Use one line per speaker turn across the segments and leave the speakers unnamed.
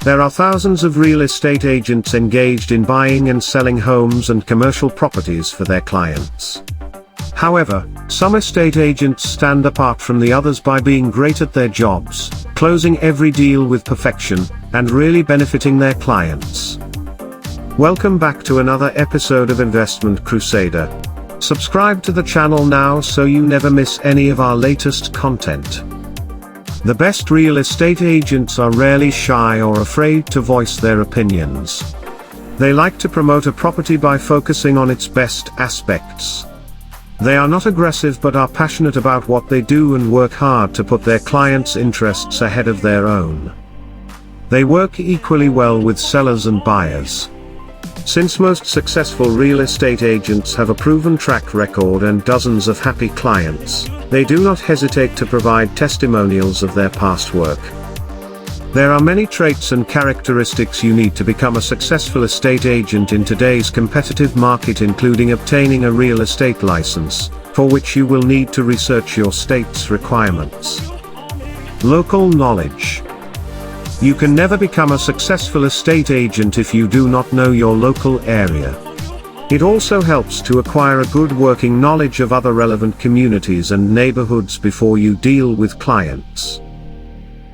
There are thousands of real estate agents engaged in buying and selling homes and commercial properties for their clients. However, some estate agents stand apart from the others by being great at their jobs, closing every deal with perfection, and really benefiting their clients. Welcome back to another episode of Investment Crusader. Subscribe to the channel now so you never miss any of our latest content. The best real estate agents are rarely shy or afraid to voice their opinions. They like to promote a property by focusing on its best aspects. They are not aggressive but are passionate about what they do and work hard to put their clients' interests ahead of their own. They work equally well with sellers and buyers. Since most successful real estate agents have a proven track record and dozens of happy clients, they do not hesitate to provide testimonials of their past work. There are many traits and characteristics you need to become a successful estate agent in today's competitive market, including obtaining a real estate license, for which you will need to research your state's requirements. Local knowledge. You can never become a successful estate agent if you do not know your local area. It also helps to acquire a good working knowledge of other relevant communities and neighborhoods before you deal with clients.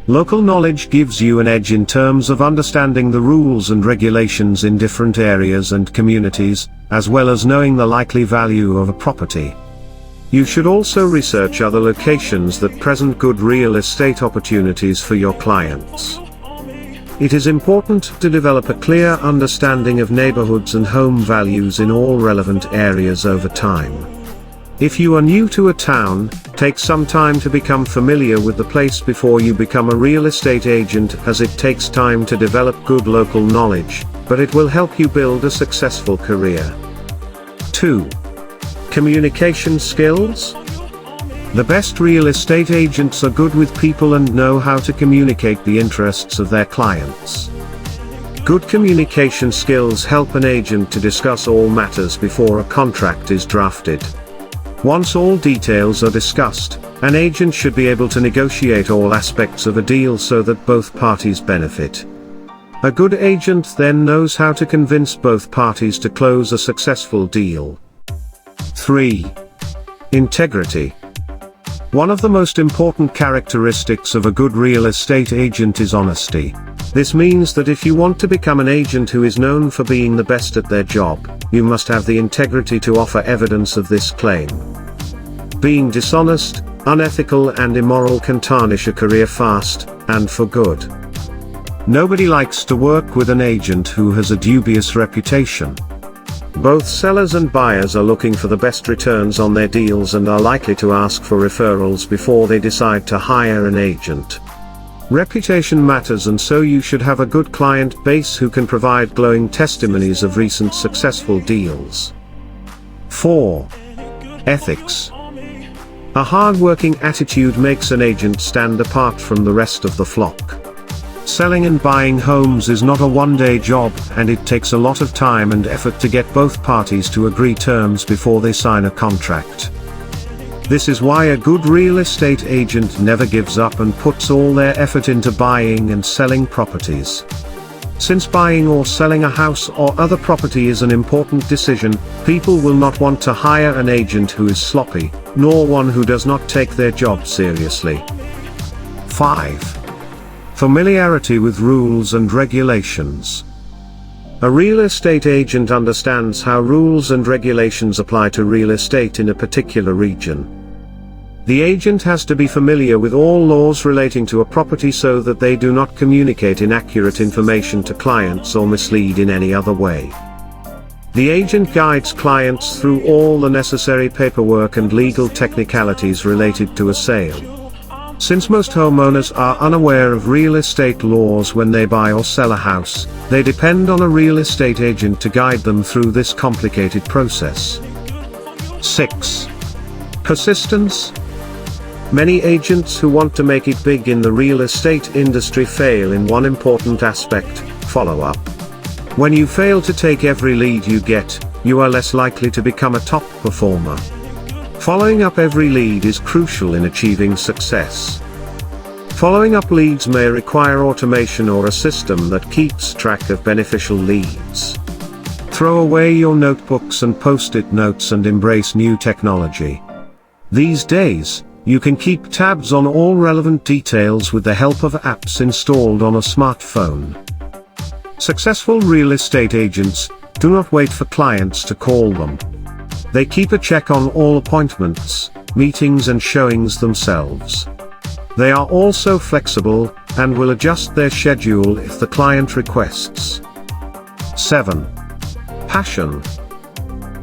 Local knowledge gives you an edge in terms of understanding the rules and regulations in different areas and communities, as well as knowing the likely value of a property. You should also research other locations that present good real estate opportunities for your clients. It is important to develop a clear understanding of neighborhoods and home values in all relevant areas over time. If you are new to a town, take some time to become familiar with the place before you become a real estate agent, as it takes time to develop good local knowledge, but it will help you build a successful career. 2. Communication skills. The best real estate agents are good with people and know how to communicate the interests of their clients. Good communication skills help an agent to discuss all matters before a contract is drafted. Once all details are discussed, an agent should be able to negotiate all aspects of a deal so that both parties benefit. A good agent then knows how to convince both parties to close a successful deal. 3. Integrity. One of the most important characteristics of a good real estate agent is honesty. This means that if you want to become an agent who is known for being the best at their job, you must have the integrity to offer evidence of this claim. Being dishonest, unethical and immoral can tarnish a career fast, and for good. Nobody likes to work with an agent who has a dubious reputation. Both sellers and buyers are looking for the best returns on their deals and are likely to ask for referrals before they decide to hire an agent. Reputation matters, and so you should have a good client base who can provide glowing testimonies of recent successful deals. 4. Ethics. A hard-working attitude makes an agent stand apart from the rest of the flock. Selling and buying homes is not a one-day job, and it takes a lot of time and effort to get both parties to agree terms before they sign a contract. This is why a good real estate agent never gives up and puts all their effort into buying and selling properties. Since buying or selling a house or other property is an important decision, people will not want to hire an agent who is sloppy, nor one who does not take their job seriously. 5. Familiarity with rules and regulations. A real estate agent understands how rules and regulations apply to real estate in a particular region. The agent has to be familiar with all laws relating to a property so that they do not communicate inaccurate information to clients or mislead in any other way. The agent guides clients through all the necessary paperwork and legal technicalities related to a sale. Since most homeowners are unaware of real estate laws when they buy or sell a house, they depend on a real estate agent to guide them through this complicated process. 6. Persistence. Many agents who want to make it big in the real estate industry fail in one important aspect: follow-up. When you fail to take every lead you get, you are less likely to become a top performer. Following up every lead is crucial in achieving success. Following up leads may require automation or a system that keeps track of beneficial leads. Throw away your notebooks and post-it notes and embrace new technology. These days, you can keep tabs on all relevant details with the help of apps installed on a smartphone. Successful real estate agents do not wait for clients to call them. They keep a check on all appointments, meetings and showings themselves. They are also flexible, and will adjust their schedule if the client requests. 7. Passion.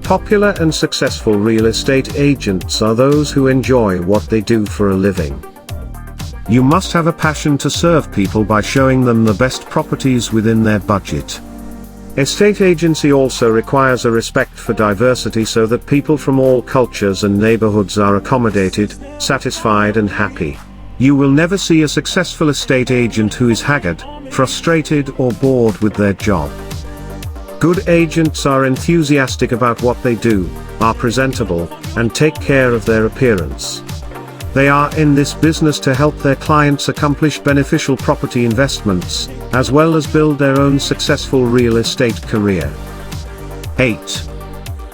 Popular and successful real estate agents are those who enjoy what they do for a living. You must have a passion to serve people by showing them the best properties within their budget. Estate agency also requires a respect for diversity so that people from all cultures and neighborhoods are accommodated, satisfied and happy. You will never see a successful estate agent who is haggard, frustrated or bored with their job. Good agents are enthusiastic about what they do, are presentable, and take care of their appearance. They are in this business to help their clients accomplish beneficial property investments, as well as build their own successful real estate career. 8.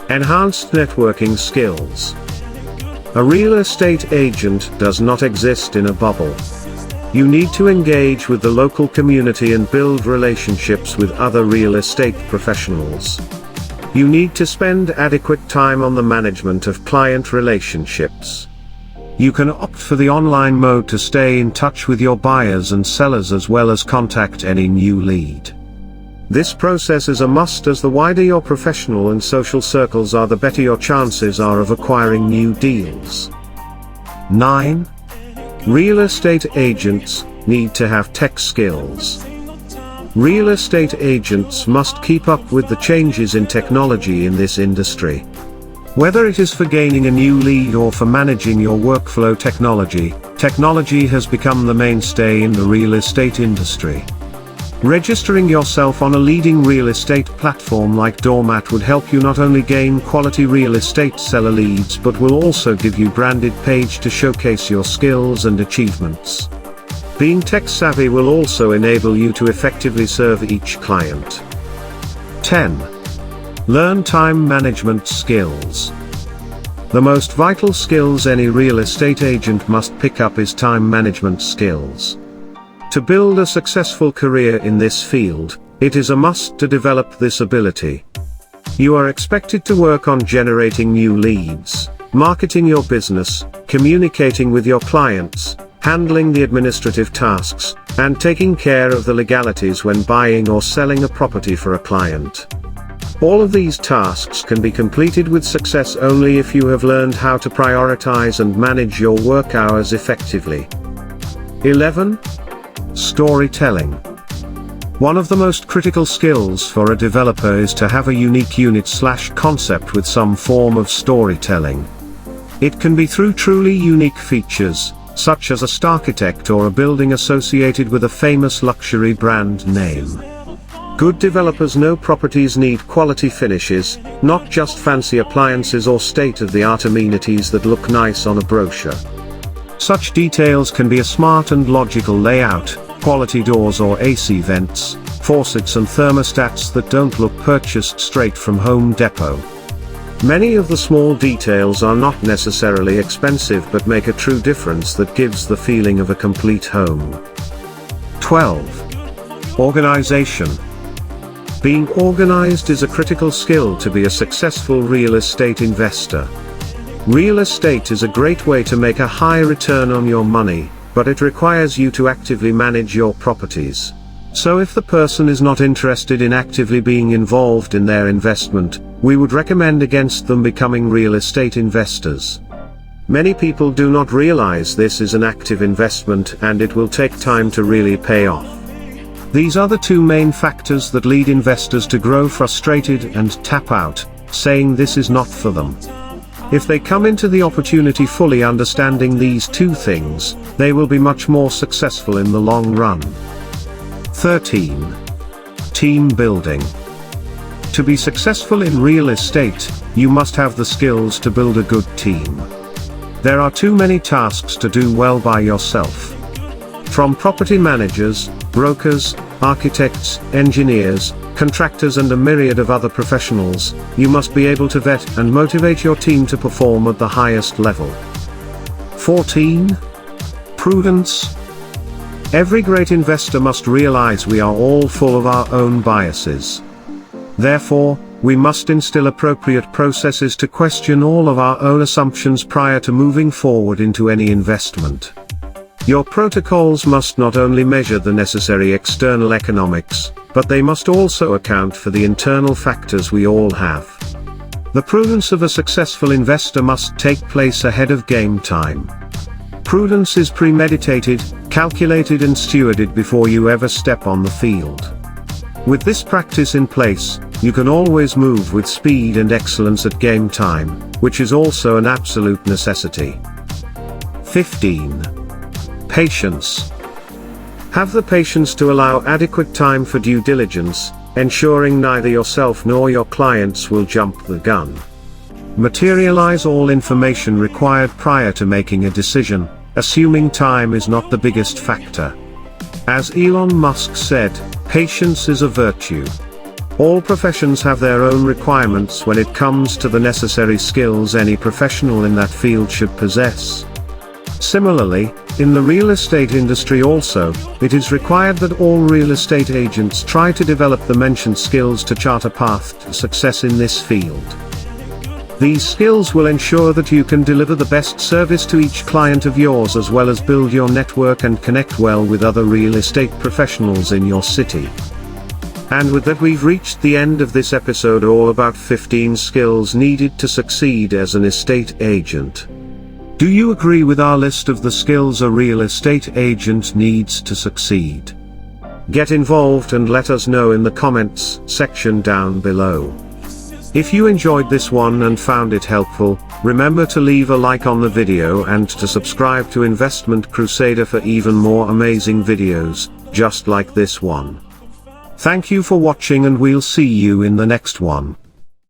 Enhanced networking skills. A real estate agent does not exist in a bubble. You need to engage with the local community and build relationships with other real estate professionals. You need to spend adequate time on the management of client relationships. You can opt for the online mode to stay in touch with your buyers and sellers as well as contact any new lead. This process is a must, as the wider your professional and social circles are, the better your chances are of acquiring new deals. 9. Real estate agents need to have tech skills. Real estate agents must keep up with the changes in technology in this industry. Whether it is for gaining a new lead or for managing your workflow, technology has become the mainstay in the real estate industry. Registering yourself on a leading real estate platform like Doormat would help you not only gain quality real estate seller leads but will also give you branded page to showcase your skills and achievements. Being tech savvy will also enable you to effectively serve each client. 10. Learn time management skills. The most vital skills any real estate agent must pick up is time management skills. To build a successful career in this field, it is a must to develop this ability. You are expected to work on generating new leads, marketing your business, communicating with your clients, handling the administrative tasks, and taking care of the legalities when buying or selling a property for a client. All of these tasks can be completed with success only if you have learned how to prioritize and manage your work hours effectively. 11. Storytelling. One of the most critical skills for a developer is to have a unique unit/concept with some form of storytelling. It can be through truly unique features, such as a starchitect or a building associated with a famous luxury brand name. Good developers know properties need quality finishes, not just fancy appliances or state-of-the-art amenities that look nice on a brochure. Such details can be a smart and logical layout, quality doors or AC vents, faucets and thermostats that don't look purchased straight from Home Depot. Many of the small details are not necessarily expensive but make a true difference that gives the feeling of a complete home. 12. Organization. Being organized is a critical skill to be a successful real estate investor. Real estate is a great way to make a high return on your money, but it requires you to actively manage your properties. So if the person is not interested in actively being involved in their investment, we would recommend against them becoming real estate investors. Many people do not realize this is an active investment and it will take time to really pay off. These are the two main factors that lead investors to grow frustrated and tap out, saying this is not for them. If they come into the opportunity fully understanding these two things, they will be much more successful in the long run. 13. Team building. To be successful in real estate, you must have the skills to build a good team. There are too many tasks to do well by yourself. From property managers, brokers, architects, engineers, contractors and a myriad of other professionals, you must be able to vet and motivate your team to perform at the highest level. 14. Prudence. Every great investor must realize we are all full of our own biases. Therefore, we must instill appropriate processes to question all of our own assumptions prior to moving forward into any investment. Your protocols must not only measure the necessary external economics, but they must also account for the internal factors we all have. The prudence of a successful investor must take place ahead of game time. Prudence is premeditated, calculated and stewarded before you ever step on the field. With this practice in place, you can always move with speed and excellence at game time, which is also an absolute necessity. 15. Patience. Have the patience to allow adequate time for due diligence, ensuring neither yourself nor your clients will jump the gun. Materialize all information required prior to making a decision, assuming time is not the biggest factor. As Elon Musk said, patience is a virtue. All professions have their own requirements when it comes to the necessary skills any professional in that field should possess. Similarly, in the real estate industry also, it is required that all real estate agents try to develop the mentioned skills to chart a path to success in this field. These skills will ensure that you can deliver the best service to each client of yours as well as build your network and connect well with other real estate professionals in your city. And with that, we've reached the end of this episode all about 15 skills needed to succeed as an estate agent. Do you agree with our list of the skills a real estate agent needs to succeed? Get involved and let us know in the comments section down below. If you enjoyed this one and found it helpful, remember to leave a like on the video and to subscribe to Investment Crusader for even more amazing videos, just like this one. Thank you for watching and we'll see you in the next one.